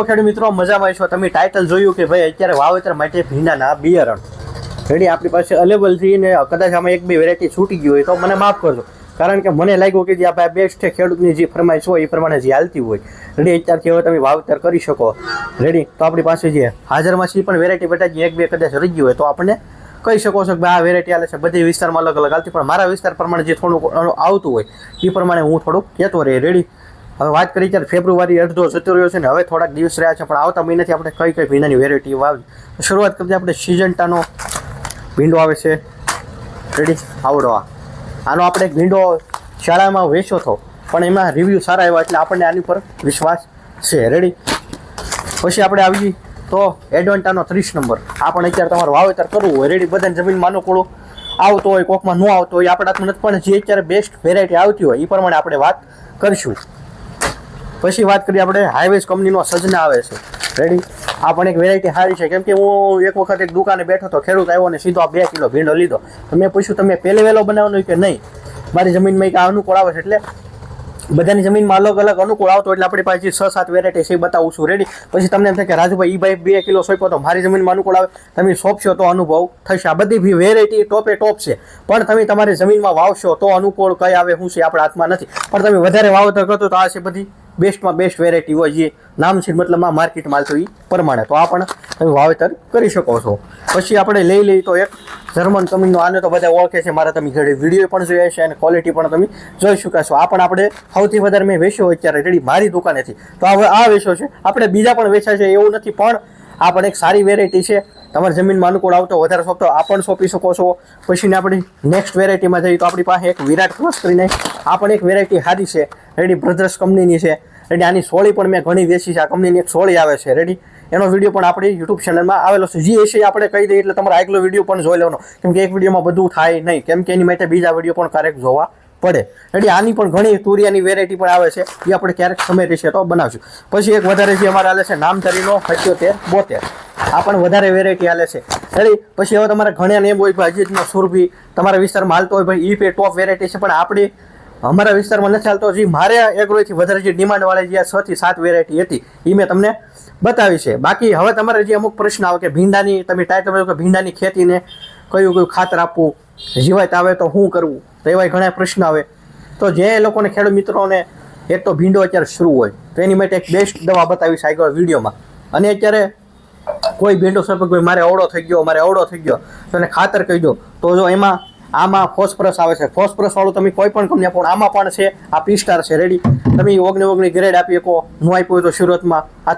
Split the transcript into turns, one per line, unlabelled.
ખેડૂત મિત્રો મજામાં છો? તમે ટાઇટલ જોયું કે ભાઈ અત્યારે વાવેતર માટે ભીંડાના બિયારણ રેડી આપણી પાસે અવેલેબલ છે ને કદાચ આમાં એક બે વેરાયટી છૂટી ગઈ હોય તો મને માફ કરજો, કારણ કે મને લાગ્યું કે જે આપણે બેસ્ટ છે ખેડૂતની જે ફરમાઈશ હોય એ પ્રમાણે જે હાલતી હોય રેડી અત્યારથી હવે તમે વાવેતર કરી શકો રેડી. તો આપણી પાસે જે હાજરમાં છે પણ વેરાયટી બતાવી એક બે કદાચ રહી ગઈ હોય તો આપણે કહી શકો છો કે ભાઈ આ વેરાયટી હાલે છે. બધી વિસ્તારમાં અલગ અલગ હાલતી, પણ મારા વિસ્તાર પ્રમાણે જે થોડું આવતું હોય એ પ્રમાણે હું થોડુંક કહેતો રહે રેડી. હવે વાત કરી ત્યારે ફેબ્રુઆરી અડધો જતો રહ્યો છે ને હવે થોડાક દિવસ રહ્યા છે, પણ આવતા મહિનાથી આપણે કઈ કઈ ભીંડાની વેરાયટી વાવી. શરૂઆત કરતી આપણે સિજન્ટાનો ભીંડો આવે છે રેડી. આવડો આનો આપણે એક ભીંડો શાળામાં વેચ્યો હતો, પણ એમાં રિવ્યૂ સારા આવ્યા એટલે આપણને આની પર વિશ્વાસ છે રેડી. પછી આપણે આવી તો એડવાન્ટાનો 30 નંબર. આ પણ અત્યારે તમારે વાવેતર કરવું હોય રેડી. બધાની જમીનમાં અનુકૂળ આવતો હોય, કોકમાં ન આવતો હોય, આપણા હાથમાં નથી, પણ જે અત્યારે બેસ્ટ વેરાયટી આવતી હોય એ પ્રમાણે આપણે વાત કરીશું. પછી વાત કરીએ આપણે હાઈવેઝ કંપનીનો સજના આવે છે રેડી. આ પણ એક વેરાયટી સારી છે, કેમ કે હું એક વખત એક દુકાને બેઠો હતો, ખેડૂત આવ્યો ને સીધો 2 કિલો ભીંડો લીધો. તો મેં પૂછ્યું તમે પહેલે વહેલો બનાવવાનો કે નહીં, મારી જમીનમાં એક અનુકૂળ આવે છે. એટલે બધાની જમીનમાં અલગ અલગ અનુકૂળ આવતો એટલે આપણી પાસે 6-7 વેરાયટી છે એ બતાવું છું રેડી. પછી તમને એમ થાય કે રાજુભાઈ એ ભાઈ 2 કિલો સોંપ્યો તો મારી જમીનમાં અનુકૂળ આવે, તમે સોંપશો તો અનુભવ થશે. આ બધી વેરાયટી ટોપે ટોપ છે, પણ તમે તમારી જમીનમાં વાવશો તો અનુકૂળ કઈ આવે શું છે આપણા હાથમાં નથી. પણ તમે વધારે વાવેતર કરતો તો આ છે બધી બેસ્ટમાં બેસ્ટ વેરાયટી હોય, જે નામ છે મતલબમાં માર્કેટમાં તો એ પ્રમાણે. તો આ પણ તમે વાવેતર કરી શકો છો. પછી આપણે લઈ તો એક જર્મન કંપનીનો, આને તો બધા ઓળખે છે, મારા તમે ઘરે વિડીયો પણ જોયા છે અને ક્વોલિટી પણ તમે જોઈ શક્યા છો. આ પણ આપણે સૌથી વધારે મેં વેચ્યો અત્યારે રેડી મારી દુકાનેથી. તો હવે આ વેચ્યો છે, આપણે બીજા પણ વેચ્યા છે એવું નથી, પણ આ પણ એક સારી વેરાયટી છે. તમારી જમીનમાં અનુકૂળ આવતો વધારે સોંપતો આ પણ સોંપી શકો છો. પછી આપણી નેક્સ્ટ વેરાયટીમાં જઈએ તો આપણી પાસે એક વિરાટ પ્લસ કરીને આ પણ એક વેરાયટી સારી છે રેડી. બ્રધર્સ કંપનીની છે રેડી. આની સોળી પણ મેં ઘણી વેચી છે. આ કંપનીની એક સોળી આવે છે રેડી. એનો વિડીયો પણ આપણી યુટ્યુબ ચેનલમાં આવેલો છે. જે હશે આપણે કહી દઈએ એટલે તમારે આગલો વિડીયો પણ જોઈ લેવાનો, કેમ કે એક વિડીયોમાં બધું થાય નહીં, કેમ કે એની માટે બીજા વિડીયો પણ ક્યારેક જોવા પડે રેડી. આની પણ ઘણી તુરિયાની વેરાયટી પણ આવે છે, એ આપણે ક્યારેક સમય રહેશે તો બનાવશું. પછી એક વધારે જે અમારે હાલે છે નામધરીનો 77-72. આ પણ વધારે વેરાયટી હાલે છે રેડી. પછી હવે તમારે ઘણા એમ હોય ભાઈ અજીતનો સુરભી તમારા વિસ્તારમાં હાલતો હોય ભાઈ, એ પે ટોપ વેરાયટી છે, પણ આપણી અમારા વિસ્તારમાં નથી ચાલતો. જે મારે એગ્રોથી વધારે જે ડિમાન્ડવાળી જે 6 થી 7 વેરાયટી હતી એ મેં તમને બતાવી છે. બાકી હવે તમારે જે અમુક પ્રશ્ન આવે કે ભીંડાની તમે ટાઈટલ કે ભીંડાની ખેતીને કયું ખાતર આપવું, જીવાત આવે તો શું કરવું, તો એવા ઘણા પ્રશ્ન આવે. તો જે લોકોને ખેડૂત મિત્રોને એક તો ભીંડો અત્યારે શરૂ હોય તો એની માટે એક બેસ્ટ દવા બતાવીશ આગળ વિડીયોમાં. અને અત્યારે કોઈ ભીંડો સપોઝ ભાઈ મારે અવળો થઈ ગયો તો એને ખાતર કહી દો, તો જો એમાં આમાં ફોસ્ફરસ આવે છે. ફોસ્ફરસ વાળું તમે કોઈ પણ કંપની આપો, આમાં પણ છે. આ P-Star છે રેડી. તમે ઓગણી ગ્રેડ આપી શકો, ન આપ્યું હોય તો શરૂઆતમાં આ